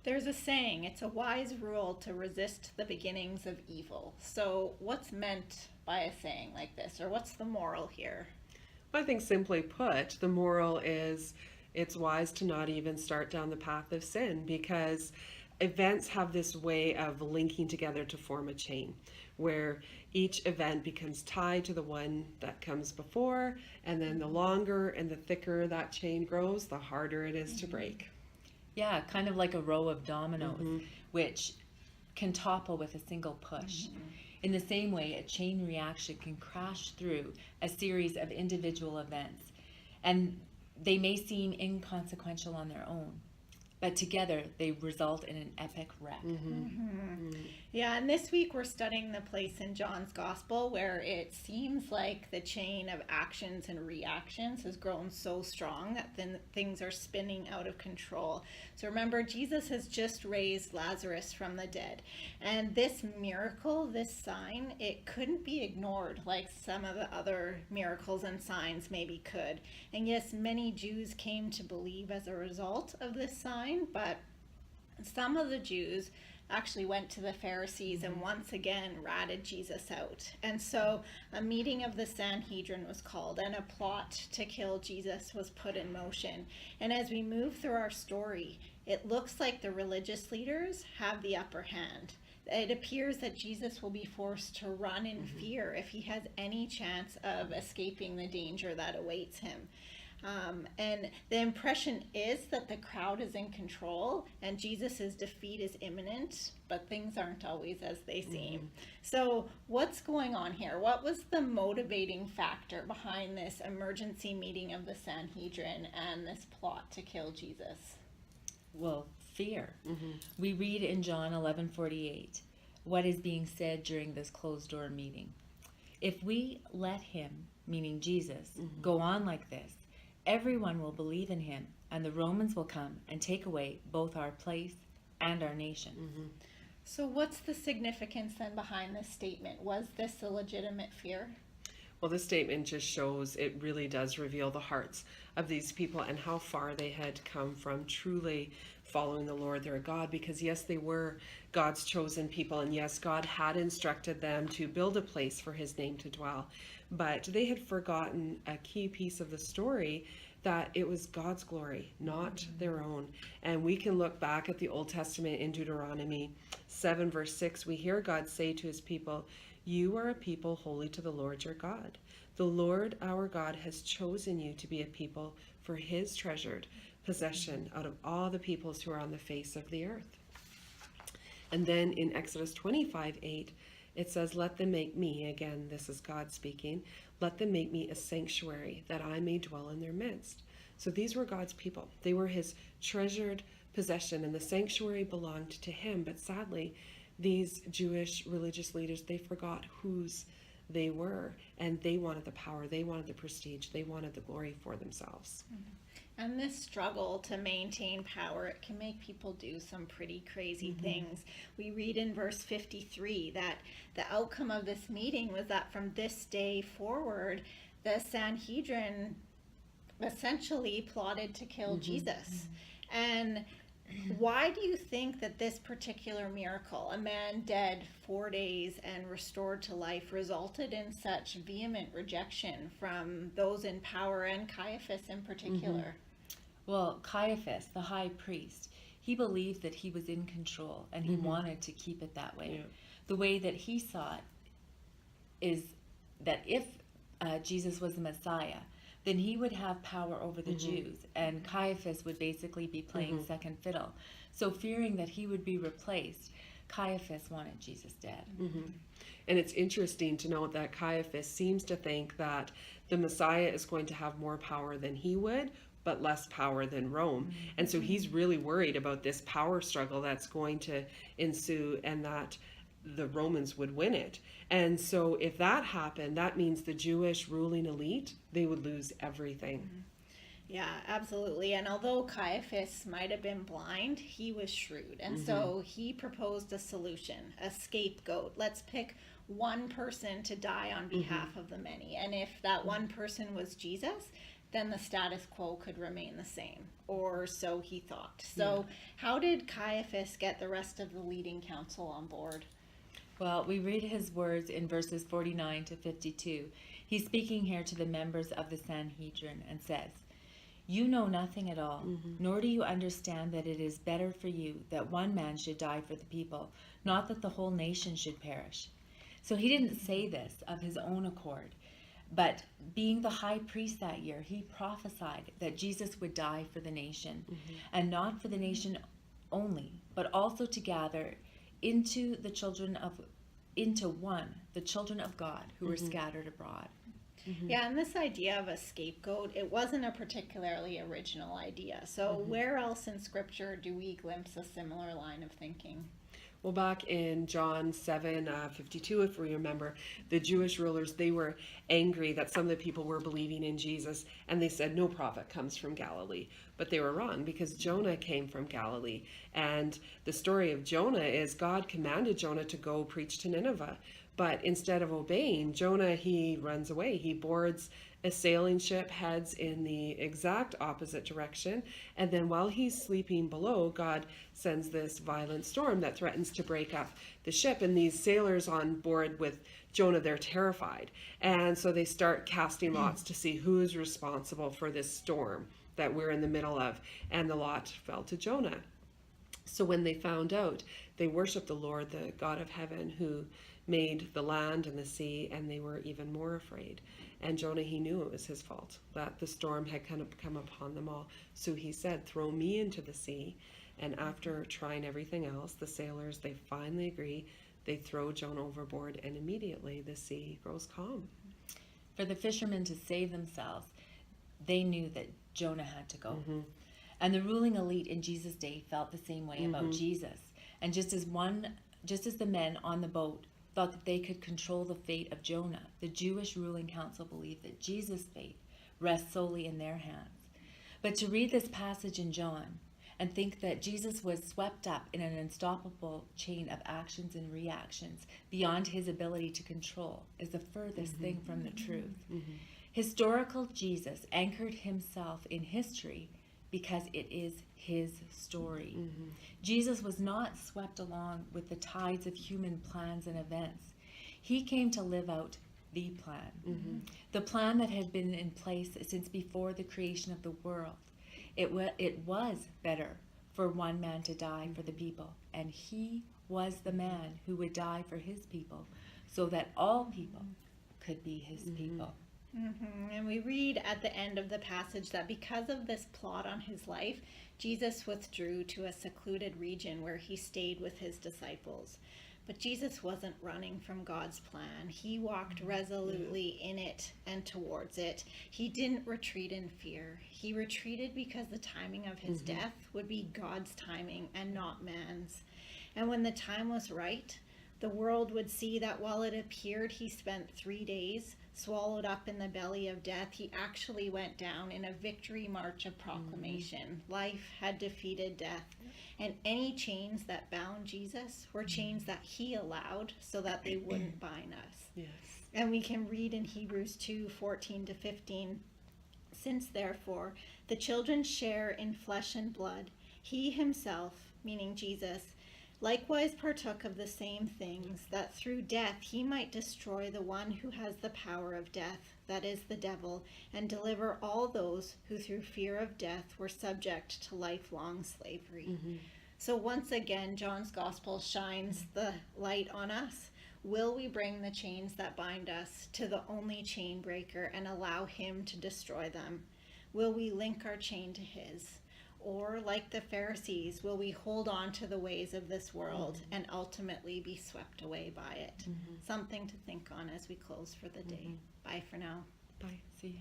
There's a saying, it's a wise rule to resist the beginnings of evil. So, what's meant by a saying like this, or what's the moral here? I think simply put, the moral is it's wise to not even start down the path of sin because events have this way of linking together to form a chain where each event becomes tied to the one that comes before, and then the longer and the thicker that chain grows, the harder it is to break. Yeah, kind of like a row of dominoes, Mm-hmm. which can topple with a single push. In the same way, a chain reaction can crash through a series of individual events, and they may seem inconsequential on their own, but together they result in an epic wreck. Yeah, and this week we're studying the place in John's Gospel where it seems like the chain of actions and reactions has grown so strong that then things are spinning out of control. So remember, Jesus has just raised Lazarus from the dead. And this miracle, this sign, it couldn't be ignored like some of the other miracles and signs maybe could. And yes, many Jews came to believe as a result of this sign, but some of the Jews actually went to the Pharisees and once again ratted Jesus out. And so a meeting of the Sanhedrin was called and a plot to kill Jesus was put in motion. And as we move through our story, it looks like the religious leaders have the upper hand. It appears that Jesus will be forced to run in fear if he has any chance of escaping the danger that awaits him. And the impression is that the crowd is in control and Jesus's defeat is imminent, but things aren't always as they seem. So, what's going on here? What was the motivating factor behind this emergency meeting of the Sanhedrin and this plot to kill Jesus? Well, fear. We read in John 11:48 what is being said during this closed door meeting. If we let him, meaning Jesus, go on like this, everyone will believe in him, and the Romans will come and take away both our place and our nation. So, what's the significance then behind this statement? Was this a legitimate fear? Well, this statement just shows it really does reveal the hearts of these people and how far they had come from truly following the Lord their God, because yes, they were God's chosen people, and yes, God had instructed them to build a place for his name to dwell, but they had forgotten a key piece of the story, that it was God's glory, not their own. And we can look back at the Old Testament in Deuteronomy 7 verse 6. We hear God say to his people, "You are a people holy to the Lord your God. The Lord our God has chosen you to be a people for his treasured possession out of all the peoples who are on the face of the earth." And then in Exodus 25:8, it says, "Let them make me," again, this is God speaking, "let them make me a sanctuary that I may dwell in their midst." So these were God's people. They were his treasured possession, and the sanctuary belonged to him. But sadly, these Jewish religious leaders, they forgot whose they were, and they wanted the power, they wanted the prestige, they wanted the glory for themselves. And this struggle to maintain power, it can make people do some pretty crazy things. We read in verse 53 that the outcome of this meeting was that from this day forward, the Sanhedrin essentially plotted to kill Jesus. And why do you think that this particular miracle, a man dead 4 days and restored to life, resulted in such vehement rejection from those in power and Caiaphas in particular? Well, Caiaphas, the high priest, he believed that he was in control and he wanted to keep it that way. Yeah. The way that he saw it is that if Jesus was the Messiah, then he would have power over the Jews, and Caiaphas would basically be playing second fiddle. So fearing that he would be replaced, Caiaphas wanted Jesus dead. And it's interesting to note that Caiaphas seems to think that the Messiah is going to have more power than he would, but less power than Rome. And so he's really worried about this power struggle that's going to ensue, and that the Romans would win it. And so if that happened, that means the Jewish ruling elite, they would lose everything. Yeah, absolutely. And although Caiaphas might have been blind, he was shrewd. And so he proposed a solution, a scapegoat. Let's pick one person to die on behalf of the many. And if that one person was Jesus, then the status quo could remain the same, or so he thought. So how did Caiaphas get the rest of the leading council on board? Well, we read his words in verses 49 to 52. He's speaking here to the members of the Sanhedrin and says, "You know nothing at all, nor do you understand that it is better for you that one man should die for the people, not that the whole nation should perish." So he didn't say this of his own accord, but being the high priest that year, he prophesied that Jesus would die for the nation, and not for the nation only, but also to gather into the children of God who were scattered abroad. Yeah, and this idea of a scapegoat, it wasn't a particularly original idea. So where else in Scripture do we glimpse a similar line of thinking? Well, back in John 7:52, if we remember, the Jewish rulers, they were angry that some of the people were believing in Jesus, and they said no prophet comes from Galilee. But they were wrong, because Jonah came from Galilee. And the story of Jonah is God commanded Jonah to go preach to Nineveh. But instead of obeying, Jonah, he runs away. He boards a sailing ship, heads in the exact opposite direction. And then while he's sleeping below, God sends this violent storm that threatens to break up the ship. And these sailors on board with Jonah, they're terrified. And so they start casting lots to see who is responsible for this storm that we're in the middle of. And the lot fell to Jonah. So when they found out, they worshiped the Lord, the God of heaven, who made the land and the sea, and they were even more afraid. And Jonah, he knew it was his fault, that the storm had kind of come upon them all. So he said, "Throw me into the sea." And after trying everything else, the sailors, they finally agree. They throw Jonah overboard, and immediately the sea grows calm. For the fishermen to save themselves, they knew that Jonah had to go. And the ruling elite in Jesus' day felt the same way about Jesus. And just as the men on the boat thought that they could control the fate of Jonah, the Jewish ruling council believed that Jesus' fate rests solely in their hands. But to read this passage in John and think that Jesus was swept up in an unstoppable chain of actions and reactions beyond his ability to control is the furthest thing from the truth. Historical Jesus anchored himself in history because it is his story. Jesus was not swept along with the tides of human plans and events. He came to live out the plan, the plan that had been in place since before the creation of the world. It was better for one man to die for the people, and he was the man who would die for his people so that all people could be his people. And we read at the end of the passage that because of this plot on his life, Jesus withdrew to a secluded region where he stayed with his disciples. But Jesus wasn't running from God's plan. He walked resolutely in it and towards it. He didn't retreat in fear. He retreated because the timing of his death would be God's timing and not man's. And when the time was right, the world would see that while it appeared he spent 3 days swallowed up in the belly of death, he actually went down in a victory march of proclamation. Life had defeated death, and any chains that bound Jesus were chains that he allowed so that they wouldn't bind us. Yes. And we can read in Hebrews 2:14-15, "Since therefore the children share in flesh and blood, he himself," meaning Jesus, "likewise partook of the same things, that through death he might destroy the one who has the power of death, that is the devil, and deliver all those who through fear of death were subject to lifelong slavery." So once again, John's gospel shines the light on us. Will we bring the chains that bind us to the only chain breaker and allow him to destroy them? Will we link our chain to his? Or, like the Pharisees, will we hold on to the ways of this world and ultimately be swept away by it? Something to think on as we close for the day. Bye for now. Bye. See ya.